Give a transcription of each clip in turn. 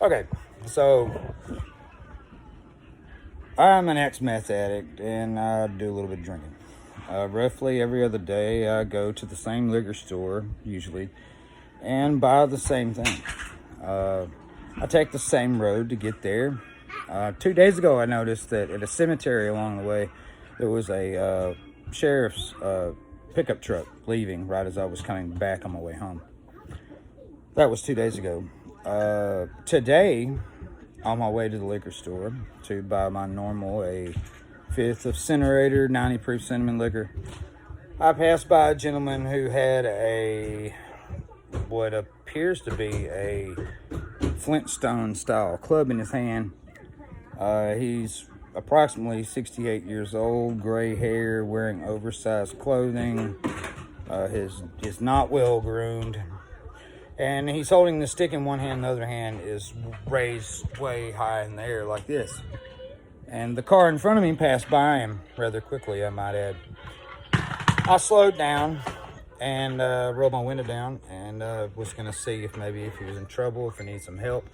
Okay, so I'm an ex-meth addict and I do a little bit of drinking. Roughly every other day, I go to the same liquor store, usually, and buy the same thing. Uh, I take the same road to get there. 2 days ago, I noticed that at a cemetery along the way, there was a sheriff's pickup truck leaving right as I was coming back on my way home. That was 2 days ago. Today, on my way to the liquor store to buy my normal a fifth of Incinerator 90 proof cinnamon liquor, I passed by a gentleman who had a what appears to be a Flintstone style club in his hand. He's approximately 68 years old, gray hair, wearing oversized clothing. His not well groomed, and he's holding the stick in one hand. The other hand is raised way high in the air like this. And the car in front of me passed by him rather quickly, I might add. I slowed down and rolled my window down and was going to see if he was in trouble, if he needed some help.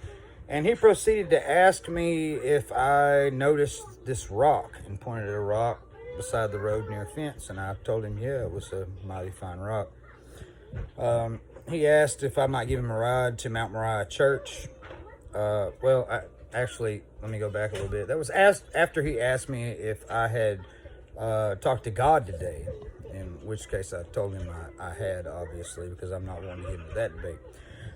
And he proceeded to ask me if I noticed this rock and pointed at a rock beside the road near a fence. And I told him, yeah, it was a mighty fine rock. He asked if I might give him a ride to Mount Moriah Church. Actually, let me go back a little bit. That was after he asked me if I had talked to God today, in which case I told him I had, obviously, because I'm not wanting to get into that debate.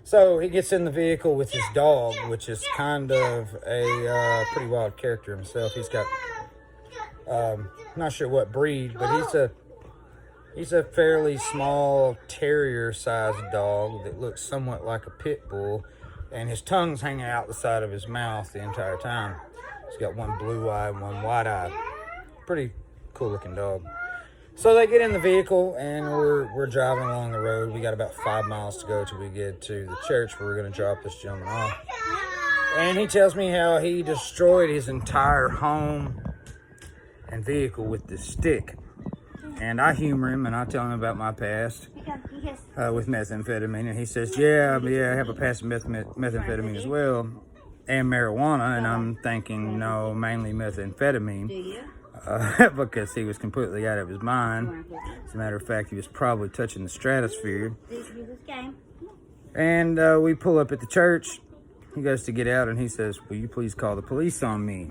So he gets in the vehicle with his dog, which is kind of a pretty wild character himself. He's got, not sure what breed, but he's a fairly small terrier-sized dog that looks somewhat like a pit bull, and his tongue's hanging out the side of his mouth the entire time. He's got one blue eye and one white eye. Pretty cool-looking dog. So they get in the vehicle, and we're driving along the road. We got about 5 miles to go till we get to the church where we're going to drop this gentleman off. And he tells me how he destroyed his entire home and vehicle with this stick. And I humor him, and I tell him about my past with methamphetamine. And he says, yeah, I have a past with methamphetamine as well, and marijuana. And I'm thinking, no, mainly methamphetamine. Because he was completely out of his mind. As a matter of fact, he was probably touching the stratosphere. And we pull up at the church. He goes to get out, and he says, will you please call the police on me?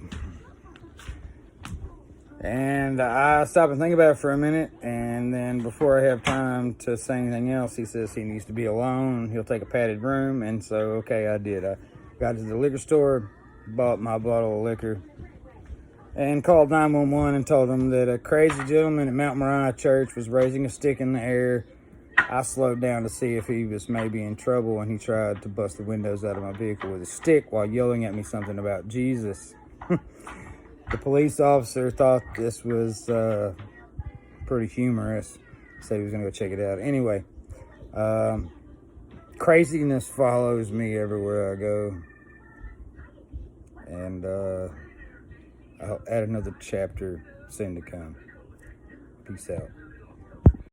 And I stop and think about it for a minute, and then before I have time to say anything else, he says he needs to be alone. He'll take a padded room, and so, okay, I did. I got to the liquor store, bought my bottle of liquor, and called 911 and told them that a crazy gentleman at Mount Moriah Church was raising a stick in the air. I slowed down to see if he was maybe in trouble, and he tried to bust the windows out of my vehicle with a stick while yelling at me something about Jesus. The police officer thought this was pretty humorous. Said he was going to go check it out. Anyway, craziness follows me everywhere I go. And I'll add another chapter soon to come. Peace out.